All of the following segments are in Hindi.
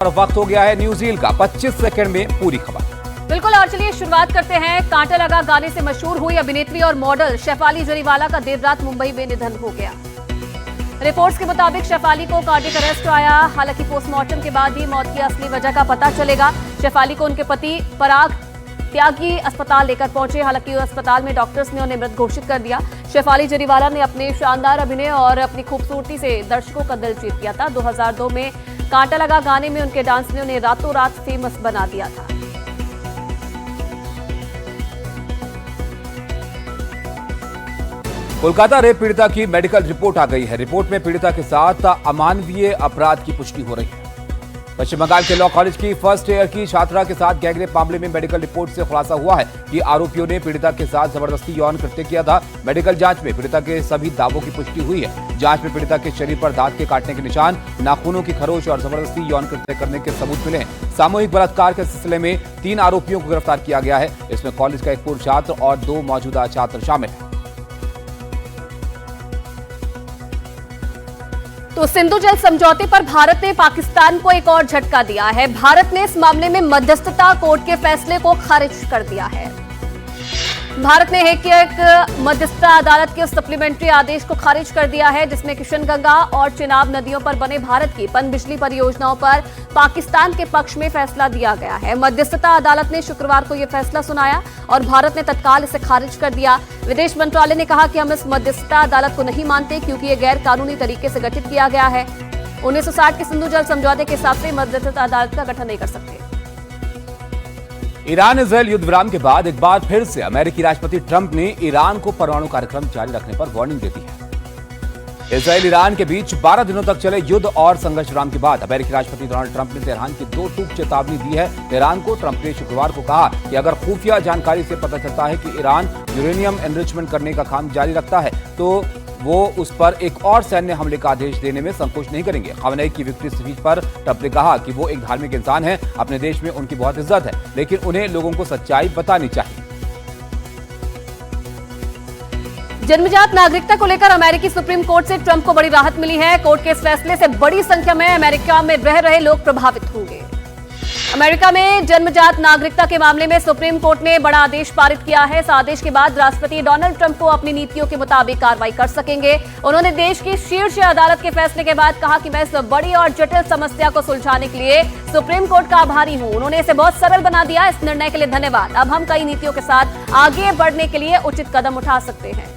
और वक्त हो गया है न्यूज रील का 25 सेकंड में पूरी खबर। बिल्कुल, और चलिए शुरुआत करते हैं। कांटा लगा गाने से मशहूर हुई अभिनेत्री और मॉडल शेफाली जरीवाला का देर रात मुंबई में निधन हो गया। रिपोर्ट्स के मुताबिक शेफाली को कार्डियक अरेस्ट आया। हालांकि पोस्टमार्टम के बाद ही मौत की असली वजह का पता चलेगा। शेफाली को उनके पति पराग त्यागी अस्पताल लेकर पहुंचे। हालांकि अस्पताल में डॉक्टर्स ने उन्हें मृत घोषित कर दिया। शेफाली जरीवाला ने अपने शानदार अभिनय और अपनी खूबसूरती से दर्शकों का दिल जीत लिया था। 2002 में कांटा लगा गाने में उनके डांस ने उन्हें रातों रात फेमस बना दिया था। कोलकाता रेप पीड़िता की मेडिकल रिपोर्ट आ गई है। रिपोर्ट में पीड़िता के साथ अमानवीय अपराध की पुष्टि हो रही है। पश्चिम बंगाल के लॉ कॉलेज की फर्स्ट ईयर की छात्रा के साथ गैंगरेप मामले में मेडिकल रिपोर्ट से खुलासा हुआ है कि आरोपियों ने पीड़िता के साथ जबरदस्ती यौन कृत्य किया था। मेडिकल जांच में पीड़िता के सभी दावों की पुष्टि हुई है। जांच में पीड़िता के शरीर पर दांत के काटने के निशान, नाखूनों की खरोच और जबरदस्ती यौन कृत्य करने के सबूत मिले हैं। सामूहिक बलात्कार के सिलसिले में 3 आरोपियों को गिरफ्तार किया गया है। इसमें कॉलेज का एक पूर्व छात्र और 2 मौजूदा छात्र शामिल हैं। तो सिंधु जल समझौते पर भारत ने पाकिस्तान को एक और झटका दिया है। भारत ने इस मामले में मध्यस्थता कोर्ट के फैसले को खारिज कर दिया है। भारत ने एक मध्यस्थता अदालत के सप्लीमेंट्री आदेश को खारिज कर दिया है, जिसमें किशनगंगा और चिनाब नदियों पर बने भारत की पनबिजली परियोजनाओं पर पाकिस्तान के पक्ष में फैसला दिया गया है। मध्यस्थता अदालत ने शुक्रवार को यह फैसला सुनाया और भारत ने तत्काल इसे खारिज कर दिया। विदेश मंत्रालय ने कहा कि हम इस मध्यस्थता अदालत को नहीं मानते क्योंकि ये गैर कानूनी तरीके से गठित किया गया है। 1960 के सिंधु जल समझौते के हिसाब से मध्यस्थता अदालत का गठन नहीं कर सकते। ईरान इजरायल युद्ध विराम के बाद एक बार फिर से अमेरिकी राष्ट्रपति ट्रंप ने ईरान को परमाणु कार्यक्रम जारी रखने पर वार्निंग दे दी है। इजरायल ईरान के बीच 12 दिनों तक चले युद्ध और संघर्ष विराम के बाद अमेरिकी राष्ट्रपति डोनाल्ड ट्रंप ने तेहरान की 2 टूक चेतावनी दी है। तेहरान को ट्रंप ने शुक्रवार को कहा कि अगर खुफिया जानकारी से पता चलता है कि ईरान यूरेनियम एनरिचमेंट करने का काम जारी रखता है तो वो उस पर एक और सैन्य हमले का आदेश देने में संकोच नहीं करेंगे। खamenei की विक्ट्री स्पीच पर ट्रंप ने कहा कि वो एक धार्मिक इंसान है, अपने देश में उनकी बहुत इज्जत है, लेकिन उन्हें लोगों को सच्चाई बतानी चाहिए। जन्मजात नागरिकता को लेकर अमेरिकी सुप्रीम कोर्ट से ट्रंप को बड़ी राहत मिली है। कोर्ट के इस फैसले से बड़ी संख्या में अमेरिका में रह रहे लोग प्रभावित होंगे। अमेरिका में जन्मजात नागरिकता के मामले में सुप्रीम कोर्ट ने बड़ा आदेश पारित किया है। इस आदेश के बाद राष्ट्रपति डोनाल्ड ट्रंप को अपनी नीतियों के मुताबिक कार्रवाई कर सकेंगे। उन्होंने देश की शीर्ष अदालत के फैसले के बाद कहा कि मैं इस बड़ी और जटिल समस्या को सुलझाने के लिए सुप्रीम कोर्ट का आभारी हूं। उन्होंने इसे बहुत सरल बना दिया। इस निर्णय के लिए धन्यवाद। अब हम कई नीतियों के साथ आगे बढ़ने के लिए उचित कदम उठा सकते हैं।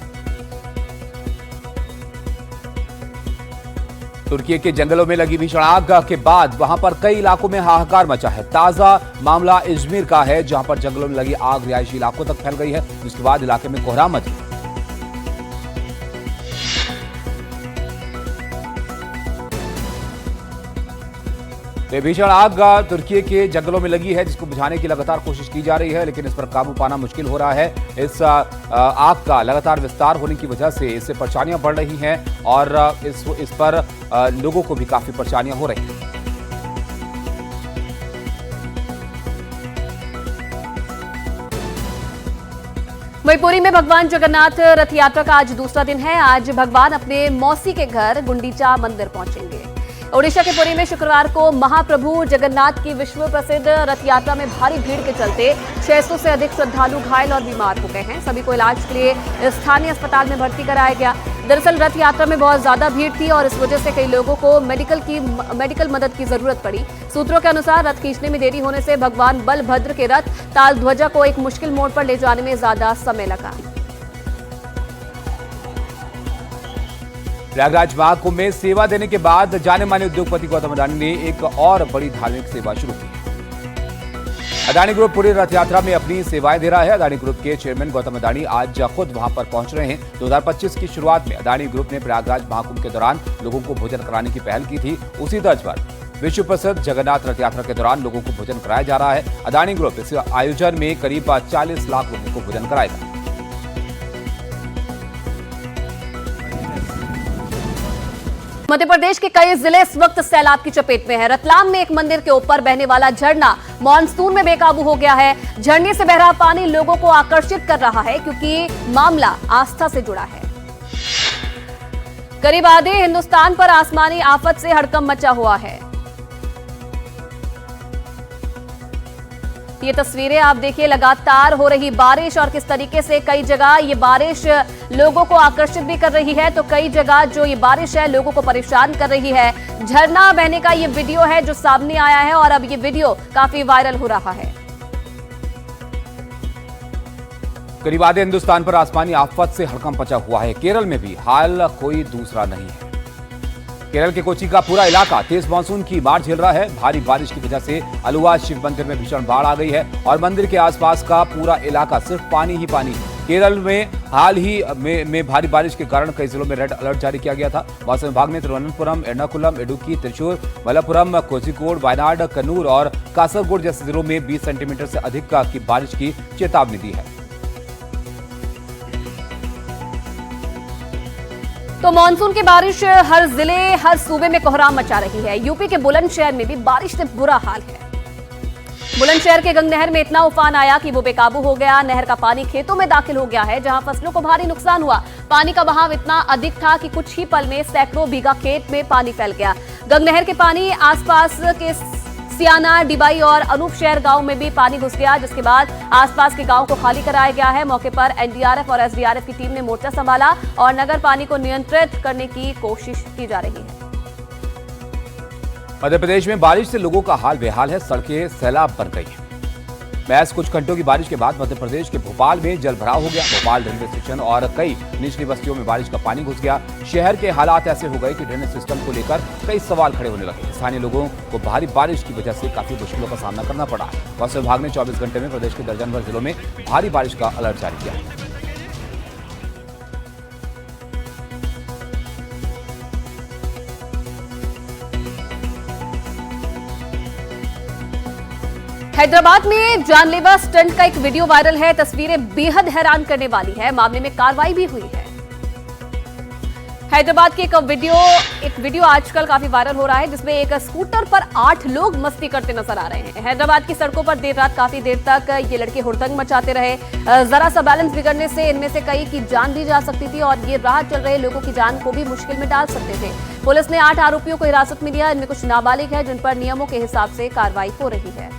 तुर्की के जंगलों में लगी भीषण आग के बाद वहां पर कई इलाकों में हाहाकार मचा है। ताजा मामला इजमिर का है, जहां पर जंगलों में लगी आग रिहायशी इलाकों तक फैल गई है, जिसके बाद इलाके में कोहराम मची। भीषण आग तुर्की के जंगलों में लगी है, जिसको बुझाने की लगातार कोशिश की जा रही है, लेकिन इस पर काबू पाना मुश्किल हो रहा है। इस आग का लगातार विस्तार होने की वजह से इससे परेशानियां बढ़ रही हैं और इस पर लोगों को भी काफी परेशानियां हो रही हैं। वहीं पुरी में भगवान जगन्नाथ रथ यात्रा का आज दूसरा दिन है। आज भगवान अपने मौसी के घर गुंडीचा मंदिर पहुंचेंगे। ओडिशा के पुरी में शुक्रवार को महाप्रभु जगन्नाथ की विश्व प्रसिद्ध रथ यात्रा में भारी भीड़ के चलते 600 से अधिक श्रद्धालु घायल और बीमार हो गए हैं। सभी को इलाज के लिए स्थानीय अस्पताल में भर्ती कराया गया। दरअसल रथ यात्रा में बहुत ज्यादा भीड़ थी और इस वजह से कई लोगों को मेडिकल मदद की जरूरत पड़ी। सूत्रों के अनुसार रथ खींचने में देरी होने से भगवान बलभद्र के रथ ताल ध्वजा को एक मुश्किल मोड़ पर ले जाने में ज्यादा समय लगा। प्रयागराज महाकुंभ में सेवा देने के बाद जाने माने उद्योगपति गौतम अडानी ने एक और बड़ी धार्मिक सेवा शुरू की। अडानी ग्रुप पूरी रथ यात्रा में अपनी सेवाएं दे रहा है। अडानी ग्रुप के चेयरमैन गौतम अडानी आज खुद वहां पर पहुंच रहे हैं। 2025 की शुरुआत में अडानी ग्रुप ने प्रयागराज महाकुंभ के दौरान लोगों को भोजन कराने की पहल की थी। उसी तर्ज पर विश्व प्रसिद्ध जगन्नाथ रथ यात्रा के दौरान लोगों को भोजन कराया जा रहा है। अडानी ग्रुप इस आयोजन में करीब 40 लाख लोगों को भोजन कराएगा। मध्य प्रदेश के कई जिले इस वक्त सैलाब की चपेट में है। रतलाम में एक मंदिर के ऊपर बहने वाला झरना मानसून में बेकाबू हो गया है। झरने से बह रहा पानी लोगों को आकर्षित कर रहा है क्योंकि मामला आस्था से जुड़ा है। करीब आधे हिंदुस्तान पर आसमानी आफत से हड़कंप मचा हुआ है। ये तस्वीरें आप देखिए, लगातार हो रही बारिश और किस तरीके से कई जगह ये बारिश लोगों को आकर्षित भी कर रही है, तो कई जगह जो ये बारिश है लोगों को परेशान कर रही है। झरना बहने का ये वीडियो है जो सामने आया है और अब ये वीडियो काफी वायरल हो रहा है। करीब आधे हिंदुस्तान पर आसमानी आफत से हड़कंप मचा हुआ है। केरल में भी हाल कोई दूसरा नहीं है। केरल के कोची का पूरा इलाका तेज मानसून की मार झेल रहा है। भारी बारिश की वजह से अलुवा शिव मंदिर में भीषण बाढ़ आ गई है और मंदिर के आसपास का पूरा इलाका सिर्फ पानी ही पानी है। केरल में हाल ही में भारी बारिश के कारण कई जिलों में रेड अलर्ट जारी किया गया था। मौसम विभाग ने तिरुवनंतपुरम, एर्नाकुलम, इडुक्की, त्रिशूर, मलप्पुरम, कोझिकोड, वायनाड, कन्नूर और कासरगोड जैसे जिलों में 20 सेंटीमीटर से अधिक की बारिश की चेतावनी दी है। तो मानसून की बारिश हर जिले, हर सूबे में कोहराम मचा रही है। यूपी के बुलंदशहर में भी बारिश से बुरा हाल है। बुलंदशहर के गंग नहर में इतना उफान आया कि वो बेकाबू हो गया। नहर का पानी खेतों में दाखिल हो गया है, जहां फसलों को भारी नुकसान हुआ। पानी का बहाव इतना अधिक था कि कुछ ही पल में सैकड़ों बीघा खेत में पानी फैल गया। गंग नहर के पानी आसपास के सियाना, डिबाई और अनूपशहर गांव में भी पानी घुस गया, जिसके बाद आसपास के गांव को खाली कराया गया है। मौके पर एनडीआरएफ और एसडीआरएफ की टीम ने मोर्चा संभाला और नगर पानी को नियंत्रित करने की कोशिश की जा रही है। मध्य प्रदेश में बारिश से लोगों का हाल बेहाल है। सड़कें सैलाब बन गई हैं। महज कुछ घंटों की बारिश के बाद मध्य प्रदेश के भोपाल में जलभराव हो गया। भोपाल रेलवे स्टेशन और कई निचली बस्तियों में बारिश का पानी घुस गया। शहर के हालात ऐसे हो गए कि ड्रेनेज सिस्टम को लेकर कई सवाल खड़े होने लगे। स्थानीय लोगों को भारी बारिश की वजह से काफी मुश्किलों का सामना करना पड़ा। मौसम विभाग ने 24 घंटे में प्रदेश के दर्जन भर जिलों में भारी बारिश का अलर्ट जारी किया है। हैदराबाद में जानलेवा स्टंट का एक वीडियो वायरल है। तस्वीरें बेहद हैरान करने वाली है। मामले में कार्रवाई भी हुई है। हैदराबाद की एक वीडियो आजकल काफी वायरल हो रहा है, जिसमें एक स्कूटर पर 8 लोग मस्ती करते नजर आ रहे हैं। हैदराबाद की सड़कों पर देर रात काफी देर तक ये लड़के हुड़दंग मचाते रहे। जरा सा बैलेंस बिगड़ने से इनमें से कई की जान भी जा सकती थी और ये राह चल रहे लोगों की जान को भी मुश्किल में डाल सकते थे। पुलिस ने 8 आरोपियों को हिरासत में लिया। इनमें कुछ नाबालिग है, जिन पर नियमों के हिसाब से कार्रवाई हो रही है।